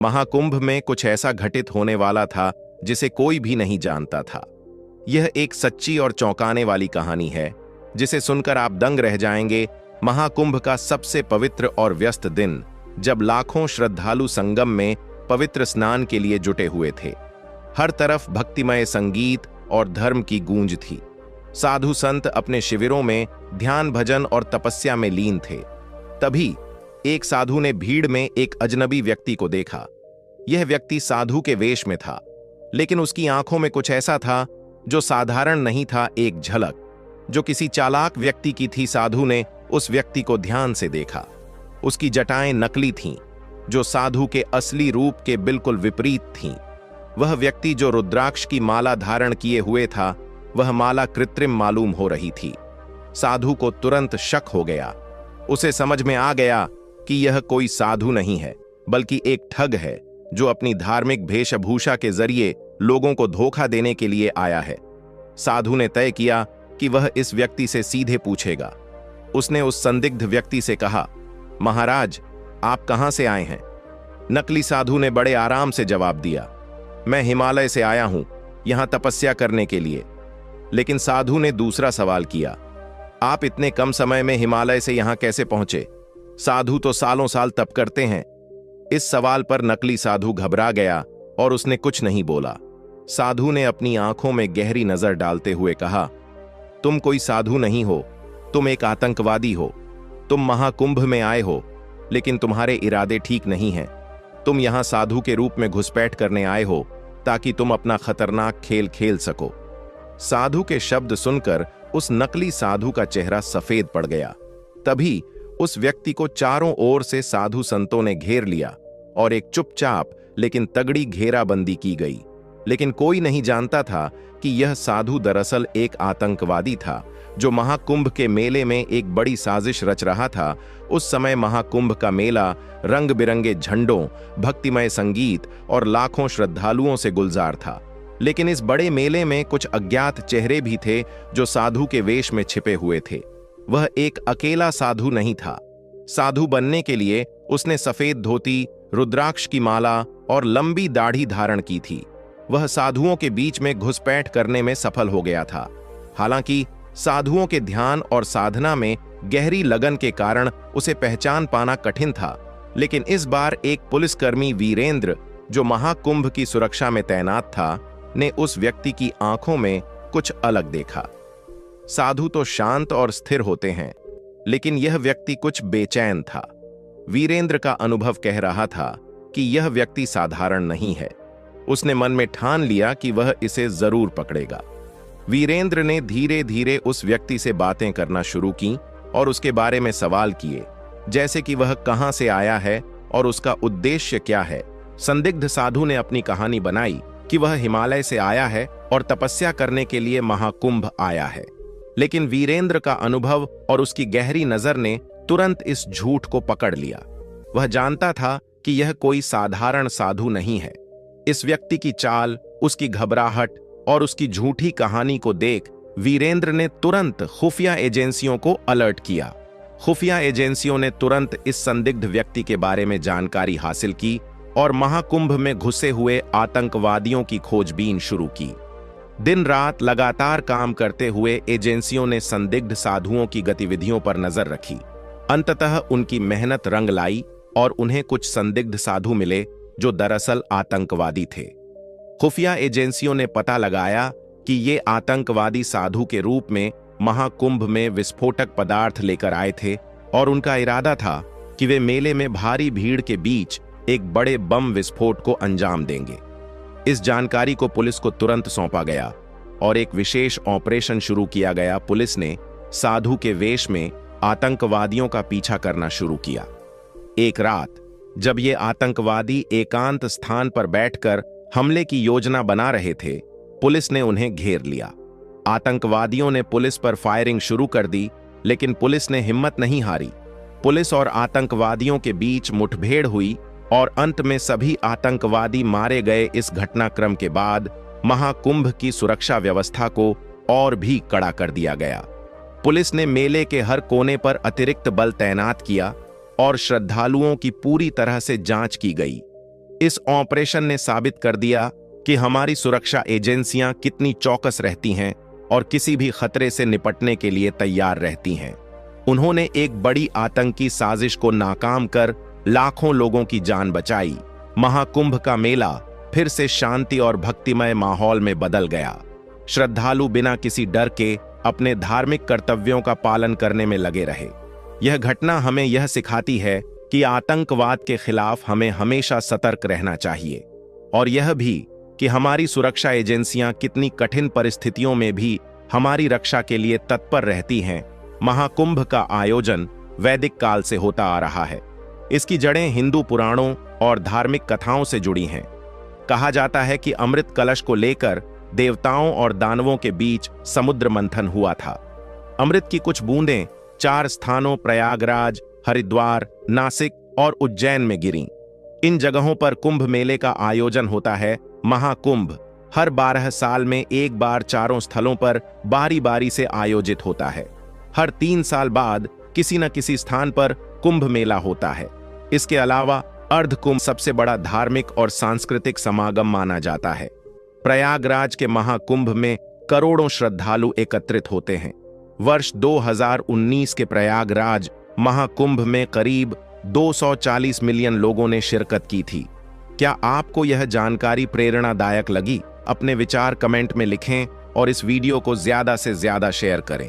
महाकुंभ में कुछ ऐसा घटित होने वाला था जिसे कोई भी नहीं जानता था। यह एक सच्ची और चौंकाने वाली कहानी है जिसे सुनकर आप दंग रह जाएंगे। महाकुंभ का सबसे पवित्र और व्यस्त दिन, जब लाखों श्रद्धालु संगम में पवित्र स्नान के लिए जुटे हुए थे। हर तरफ भक्तिमय संगीत और धर्म की गूंज थी। साधु संत अपने शिविरों में ध्यान, भजन और तपस्या में लीन थे। तभी एक साधु ने भीड़ में एक अजनबी व्यक्ति को देखा। यह व्यक्ति साधु के वेश में था, लेकिन उसकी आंखों में कुछ ऐसा था जो साधारण नहीं था। एक झलक जो किसी चालाक व्यक्ति की थी। साधु ने उस व्यक्ति को ध्यान से देखा। उसकी जटाएं नकली थीं, जो साधु के असली रूप के बिल्कुल विपरीत थीं। वह व्यक्ति जो रुद्राक्ष की माला धारण किए हुए था, वह माला कृत्रिम मालूम हो रही थी। साधु को तुरंत शक हो गया। उसे समझ में आ गया कि यह कोई साधु नहीं है, बल्कि एक ठग है जो अपनी धार्मिक वेशभूषा के जरिए लोगों को धोखा देने के लिए आया है। साधु ने तय किया कि वह इस व्यक्ति से सीधे पूछेगा। उसने उस संदिग्ध व्यक्ति से कहा, महाराज, आप कहां से आए हैं? नकली साधु ने बड़े आराम से जवाब दिया, मैं हिमालय से आया हूं, यहां तपस्या करने के लिए। लेकिन साधु ने दूसरा सवाल किया, आप इतने कम समय में हिमालय से यहां कैसे पहुंचे? साधु तो सालों साल तप करते हैं। इस सवाल पर नकली साधु घबरा गया और उसने कुछ नहीं बोला। साधु ने अपनी आंखों में गहरी नजर डालते हुए कहा, तुम कोई साधु नहीं हो, तुम एक आतंकवादी हो। तुम महाकुंभ में आए हो, लेकिन तुम्हारे इरादे ठीक नहीं हैं। तुम यहां साधु के रूप में घुसपैठ करने आए हो ताकि तुम अपना खतरनाक खेल खेल सको। साधु के शब्द सुनकर उस नकली साधु का चेहरा सफेद पड़ गया। तभी उस व्यक्ति को चारों ओर से साधु संतों ने घेर लिया और एक चुपचाप लेकिन तगड़ी घेराबंदी की गई। लेकिन कोई नहीं जानता था कि यह साधु दरअसल एक आतंकवादी था जो महाकुंभ के मेले में एक बड़ी साजिश रच रहा था। उस समय महाकुंभ का मेला रंग बिरंगे झंडों, भक्तिमय संगीत और लाखों श्रद्धालुओं से गुलजार था। लेकिन इस बड़े मेले में कुछ अज्ञात चेहरे भी थे जो साधु के वेश में छिपे हुए थे। वह एक अकेला साधु नहीं था। साधु बनने के लिए उसने सफेद धोती, रुद्राक्ष की माला और लंबी दाढ़ी धारण की थी। वह साधुओं के बीच में घुसपैठ करने में सफल हो गया था। हालांकि साधुओं के ध्यान और साधना में गहरी लगन के कारण उसे पहचान पाना कठिन था। लेकिन इस बार एक पुलिसकर्मी वीरेंद्र, जो महाकुंभ की सुरक्षा में तैनात था, ने उस व्यक्ति की आंखों में कुछ अलग देखा। साधु तो शांत और स्थिर होते हैं, लेकिन यह व्यक्ति कुछ बेचैन था। वीरेंद्र का अनुभव कह रहा था कि यह व्यक्ति साधारण नहीं है। उसने मन में ठान लिया कि वह इसे जरूर पकड़ेगा। वीरेंद्र ने धीरे धीरे उस व्यक्ति से बातें करना शुरू की और उसके बारे में सवाल किए, जैसे कि वह कहां से आया है और उसका उद्देश्य क्या है। संदिग्ध साधु ने अपनी कहानी बनाई कि वह हिमालय से आया है और तपस्या करने के लिए महाकुंभ आया है। लेकिन वीरेंद्र का अनुभव और उसकी गहरी नजर ने तुरंत इस झूठ को पकड़ लिया। वह जानता था कि यह कोई साधारण साधु नहीं है। इस व्यक्ति की चाल, उसकी घबराहट और उसकी झूठी कहानी को देख वीरेंद्र ने तुरंत खुफिया एजेंसियों को अलर्ट किया। खुफिया एजेंसियों ने तुरंत इस संदिग्ध व्यक्ति के बारे में जानकारी हासिल की और महाकुंभ में घुसे हुए आतंकवादियों की खोजबीन शुरू की। दिन रात लगातार काम करते हुए एजेंसियों ने संदिग्ध साधुओं की गतिविधियों पर नजर रखी। अंततः उनकी मेहनत रंग लाई और उन्हें कुछ संदिग्ध साधु मिले जो दरअसल आतंकवादी थे। खुफिया एजेंसियों ने पता लगाया कि ये आतंकवादी साधु के रूप में महाकुंभ में विस्फोटक पदार्थ लेकर आए थे और उनका इरादा था कि वे मेले में भारी भीड़ के बीच एक बड़े बम विस्फोट को अंजाम देंगे। इस जानकारी को पुलिस को तुरंत सौंपा गया और एक विशेष ऑपरेशन शुरू किया गया। पुलिस ने साधु के वेश में आतंकवादियों का पीछा करना शुरू किया। एक रात जब ये आतंकवादी एकांत स्थान पर बैठकर हमले की योजना बना रहे थे, पुलिस ने उन्हें घेर लिया। आतंकवादियों ने पुलिस पर फायरिंग शुरू कर दी, लेकिन पुलिस ने हिम्मत नहीं हारी। पुलिस और आतंकवादियों के बीच मुठभेड़ हुई और अंत में सभी आतंकवादी मारे गए। इस घटनाक्रम के बाद महाकुंभ की सुरक्षा व्यवस्था को और भी कड़ा कर दिया गया। पुलिस ने मेले के हर कोने पर अतिरिक्त बल तैनात किया और श्रद्धालुओं की पूरी तरह से जांच की गई। इस ऑपरेशन ने साबित कर दिया कि हमारी सुरक्षा एजेंसियां कितनी चौकस रहती हैं और किसी भी खतरे से निपटने के लिए तैयार रहती हैं। उन्होंने एक बड़ी आतंकी साजिश को नाकाम कर लाखों लोगों की जान बचाई। महाकुंभ का मेला फिर से शांति और भक्तिमय माहौल में बदल गया। श्रद्धालु बिना किसी डर के अपने धार्मिक कर्तव्यों का पालन करने में लगे रहे। यह घटना हमें यह सिखाती है कि आतंकवाद के खिलाफ हमें हमेशा सतर्क रहना चाहिए और यह भी कि हमारी सुरक्षा एजेंसियां कितनी कठिन परिस्थितियों में भी हमारी रक्षा के लिए तत्पर रहती हैं। महाकुंभ का आयोजन वैदिक काल से होता आ रहा है। इसकी जड़ें हिंदू पुराणों और धार्मिक कथाओं से जुड़ी हैं। कहा जाता है कि अमृत कलश को लेकर देवताओं और दानवों के बीच समुद्र मंथन हुआ था। अमृत की कुछ बूंदें 4 स्थानों प्रयागराज, हरिद्वार, नासिक और उज्जैन में गिरीं। इन जगहों पर कुंभ मेले का आयोजन होता है। महाकुंभ हर 12 साल में एक बार चारों स्थलों पर बारी बारी से आयोजित होता है। हर 3 साल बाद किसी न किसी स्थान पर कुंभ मेला होता है। इसके अलावा अर्धकुंभ सबसे बड़ा धार्मिक और सांस्कृतिक समागम माना जाता है। प्रयागराज के महाकुंभ में करोड़ों श्रद्धालु एकत्रित होते हैं। वर्ष 2019 के प्रयागराज महाकुंभ में करीब 240 मिलियन लोगों ने शिरकत की थी। क्या आपको यह जानकारी प्रेरणादायक लगी? अपने विचार कमेंट में लिखें और इस वीडियो को ज्यादा से ज्यादा शेयर करें।